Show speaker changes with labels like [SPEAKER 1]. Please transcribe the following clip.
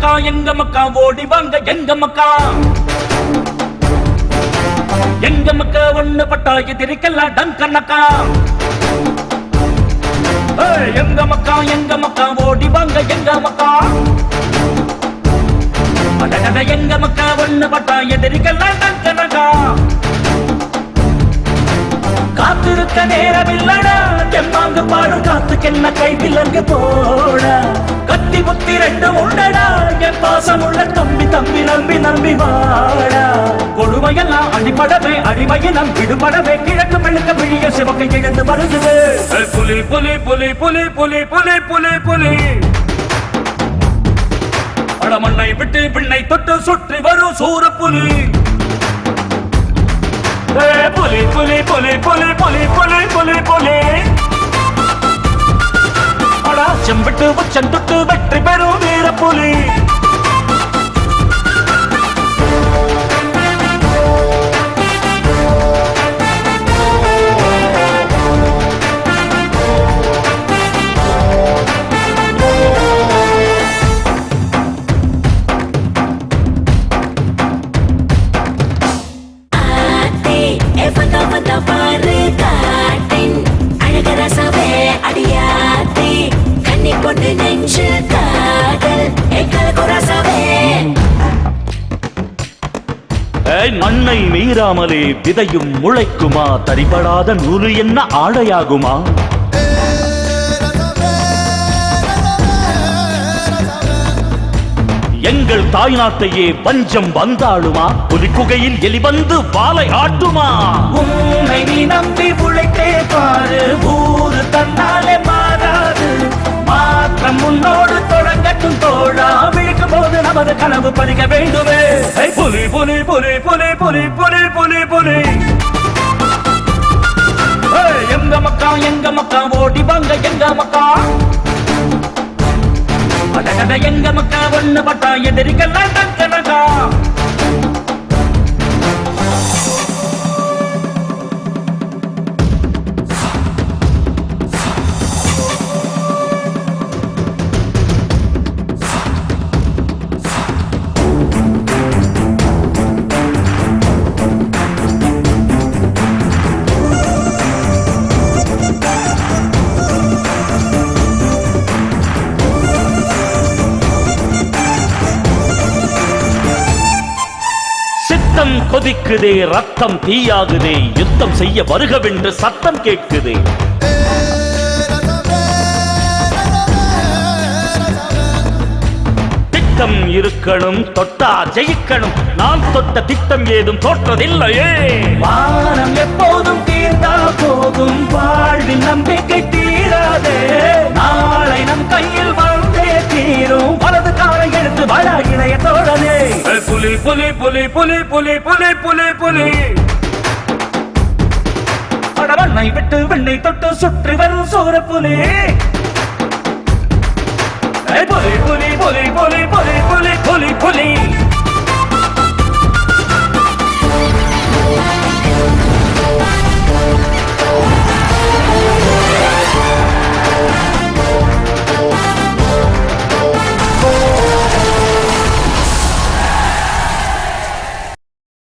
[SPEAKER 1] எங்க மக்கா ஓடி வாங்க எங்க மக்கா. எங்க மக்கா ஒண்ணு பட்டா எதிரிக்கெல்லாம் டங்கனக்கா. எங்க மக்கா ஓடி வாங்க எங்க மக்கா. எங்க மக்கா ஒண்ணு பட்டா எதிரிக்கெல்லாம் டங்கனக்கா. காத்திருக்க நேரம் இல்லடா தெம்மாங்கு பாடும் காத்துக்கென்ன கை விலங்கு போட. கத்தி புத்தி ரெண்டு உண்டடா என் பாசம் உள்ள தம்பி தம்பி நம்பி நம்பி வாடா. கொடுமையெல்லாம் அடிபடவே அடிமையினம் விடுபடவே கிழக்கு மெழுக்க விழிய சிவக்கை இழந்து வருகிறது. புலி புலி புலி புலி புலி புலி புலி புலி அடமண்ணை விட்டு பின்னை தொட்டு சுற்றி வரும் சூர புலி. புலி புலி புலி புலி புலி புலி புலி புலி அடா செம்பிட்டு உச்சம் தொட்டு வெற்றி பெறும் வீர புலி. மண்ணை மீறாமலே விதையும் முளைக்குமா? தரிபடாத நூறு என்ன ஆடையாகுமா? எங்கள் தாய்நாட்டையே பஞ்சம் வந்தாளுமா? புலிக்குகையில் எலி வந்து வாளை ஆட்டுமா? உன்னை நீ நம்பி உழைத்தே பாரு, ஊரு தன்னாலே மாறாது. மாற்றம் முன்னோடு தொடங்கட்டும் தோழா, விழிக்கும் போது நமது கனவு பறிக்க வேண்டுமே. புலி புலி புலி புலி புலி புலி புலி புலி எங்க மக்கா ஓடி வாங்க எங்க மக்கா. எங்க மக்கா ஒண்ணு பட்டா எதிரிக்கெல்லாம் டங்கனக்கா. கொதிக்குதே ரத்தம் தீயாகுதே, யுத்தம் செய்ய வருகவென்று சத்தம் கேட்குதே. திட்டம் இருக்கணும், தொட்டா ஜெயிக்கணும். நான் தொட்ட திட்டம் ஏதும் தோற்றதில்லையே. வானம் எப்போதும் தீர்ந்தா போதும், வாழ்வின் நம்பிக்கை தீராதே. நாளை நம் கையில் வந்தே தீரும், வலது காலை எடுத்து வள இணைய தோழனே. புலி புலி புலி புலி புலி புலி புலி புலி அடவண்ணை விட்டு வெண்ணை தொட்டு சுற்றி வரும் சூர புலி.